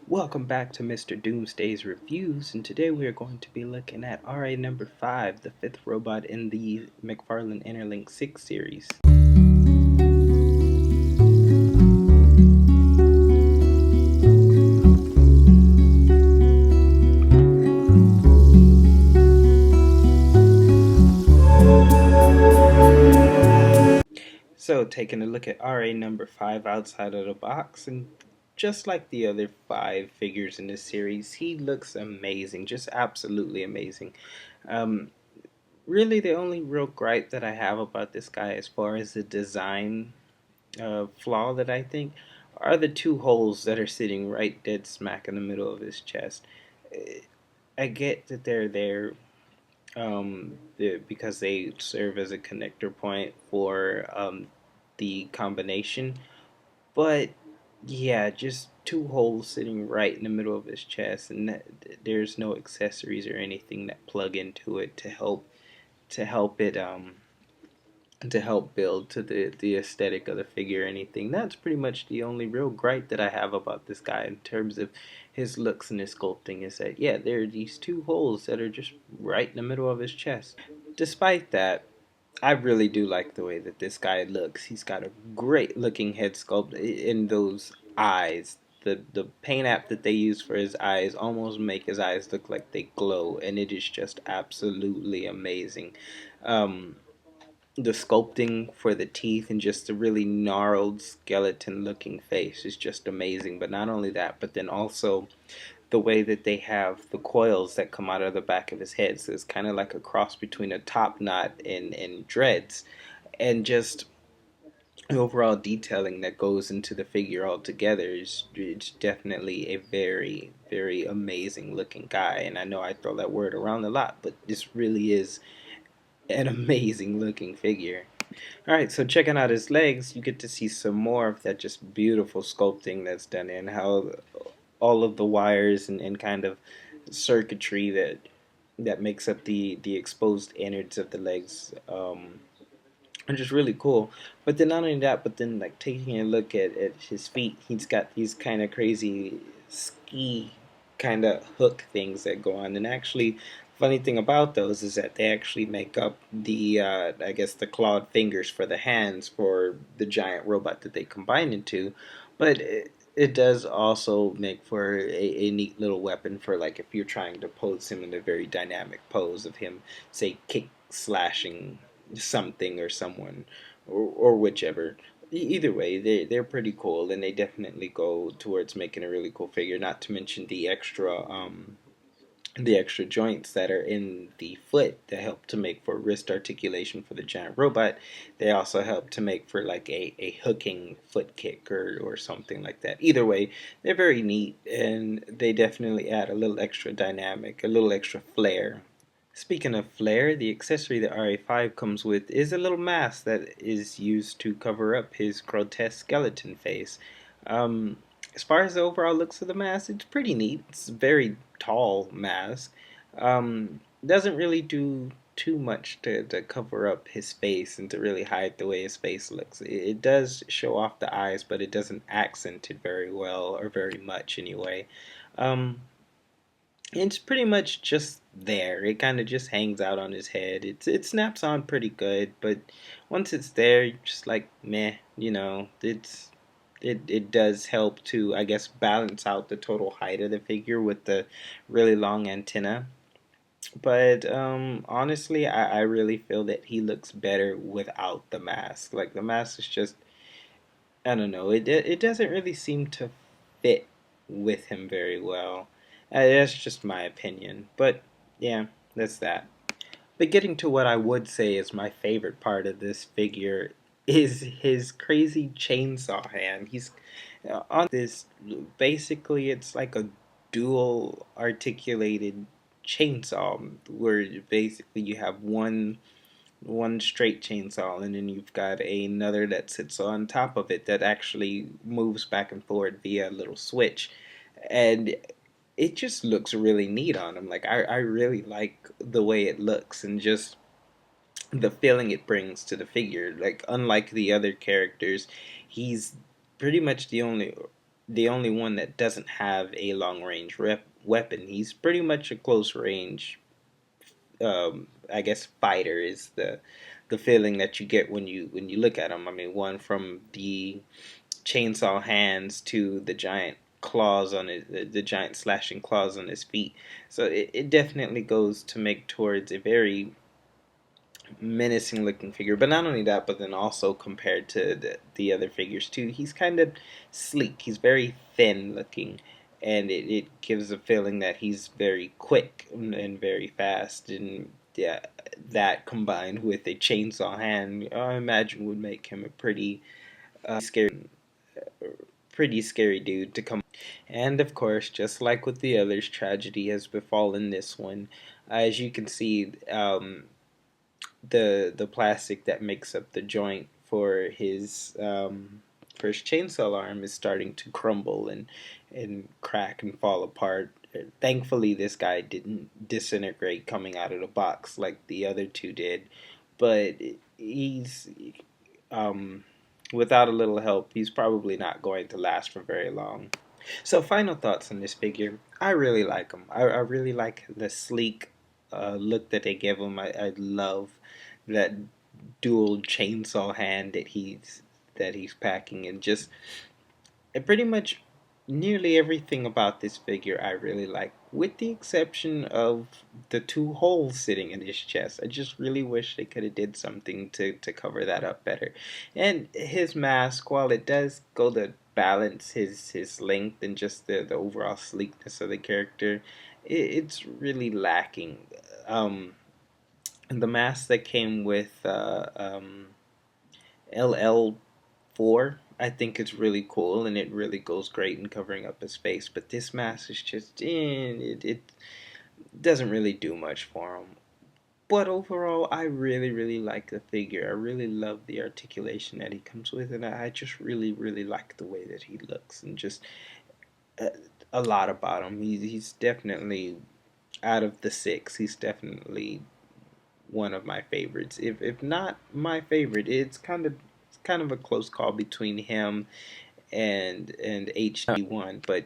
Welcome back to Mr. Doomsday's Reviews, and today we are going to be looking at RA number 5, the fifth robot in the McFarlane Interlink 6 series. So, taking a look at RA number 5 outside of the box, and just like the other 5 figures in this series, he looks amazing, just absolutely amazing. Um, Really, the only real gripe that I have about this guy as far as the design flaw that I think are the two holes that are sitting right dead smack in the middle of his chest. I get that they're there because they serve as a connector point for the combination, but yeah, just two holes sitting right in the middle of his chest, and there's no accessories or anything that plug into it to help it to help build to the aesthetic of the figure or anything. That's pretty much the only real gripe that I have about this guy in terms of his looks and his sculpting is that yeah, there are these two holes that are just right in the middle of his chest. Despite that, I really do like the way that this guy looks. He's got a great looking head sculpt in those eyes. The paint app that they use for his eyes almost make his eyes look like they glow, and it is just absolutely amazing. Um, the sculpting for the teeth and just the really gnarled skeleton looking face is just amazing. But not only that, but then also the way that they have the coils that come out of the back of his head. So it's kind of like a cross between a top knot and dreads, and just the overall detailing that goes into the figure altogether is it's definitely a very amazing looking guy. And I know I throw that word around a lot, but this really is an amazing looking figure. Alright, so checking out his legs, you get to see some more of that just beautiful sculpting that's done in how all of the wires and kind of circuitry that makes up the exposed innards of the legs are just really cool. But then not only that, but then like taking a look at his feet, he's got these kind of crazy ski kind of hook things that go on. And actually, funny thing about those is that they actually make up the I guess the clawed fingers for the hands for the giant robot that they combine into. But it does also make for a neat little weapon for like if you're trying to pose him in a very dynamic pose of him, say kick slashing something or someone or whichever. Either way, they're pretty cool, and they definitely go towards making a really cool figure. Not to mention the extra joints that are in the foot that help to make for wrist articulation for the giant robot. They also help to make for like a hooking foot kick or something like that. Either way, they're very neat, and they definitely add a little extra dynamic, a little extra flair. Speaking of flair, the accessory that RA5 comes with is a little mask that is used to cover up his grotesque skeleton face. Um, as far as the overall looks of the mask, it's pretty neat. It's a very tall mask. Doesn't really do too much to cover up his face and to really hide the way his face looks. It does show off the eyes, but it doesn't accent it very well or very much anyway. Um, it's pretty much just there. It kind of just hangs out on his head. It snaps on pretty good, but once it's there, you're just like meh. It does help to I guess balance out the total height of the figure with the really long antenna. But honestly, I really feel that he looks better without the mask. Like the mask is just I don't know. It doesn't really seem to fit with him very well. That's just my opinion. But yeah, that's that. But getting to what I would say is my favorite part of this figure is his crazy chainsaw hand. He's on this. Basically, it's like a dual articulated chainsaw where basically you have one straight chainsaw, and then you've got another that sits on top of it that actually moves back and forth via a little switch, and it just looks really neat on him. Like I really like the way it looks and just the feeling it brings to the figure. Like unlike the other characters, he's pretty much the only the only one that doesn't have a long range weapon. He's pretty much a close range. I guess fighter is the feeling that you get when you look at him. I mean, one from the chainsaw hands to the giant claws on his, the giant slashing claws on his feet. So it definitely goes to make towards a very menacing looking figure. But not only that, but then also compared to the other figures too, he's kind of sleek. He's very thin looking, and it gives a feeling that he's very quick and very fast. And yeah, that combined with a chainsaw hand, I imagine would make him a pretty scary dude to come. And of course, just like with the others, tragedy has befallen this one. As you can see, the plastic that makes up the joint for his chainsaw arm is starting to crumble and crack and fall apart. Thankfully, this guy didn't disintegrate coming out of the box like the other two did, but he's um, without a little help, he's probably not going to last for very long. So, final thoughts on this figure. I really like him. I really like the sleek look that they give him. I love that dual chainsaw hand that he's packing, and just pretty much nearly everything about this figure I really like, with the exception of the two holes sitting in his chest. I just really wish they could have did something to cover that up better. And his mask, while it does go to balance his length and just the overall sleekness of the character, it's really lacking. The mask that came with LL4, I think it's really cool and it really goes great in covering up his face. But this mask is just, it doesn't really do much for him. But overall, I really, really like the figure. I really love the articulation that he comes with, and I just really, really like the way that he looks, and just a, a lot about him. He's definitely out of the six. He's definitely one of my favorites. If not my favorite, it's kind of a close call between him and HD1, but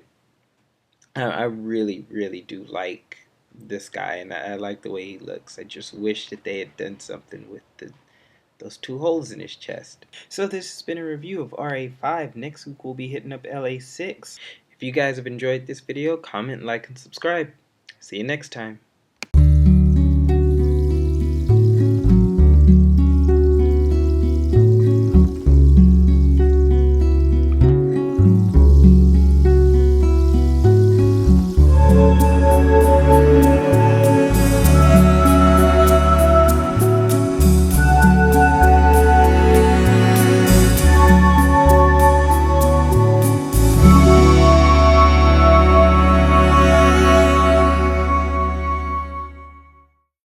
I really really do like this guy, and I like the way he looks. I just wish that they had done something with those two holes in his chest. So this has been a review of RA5. Next week we'll be hitting up LA6. If you guys have enjoyed this video, comment, like, and subscribe. See you next time.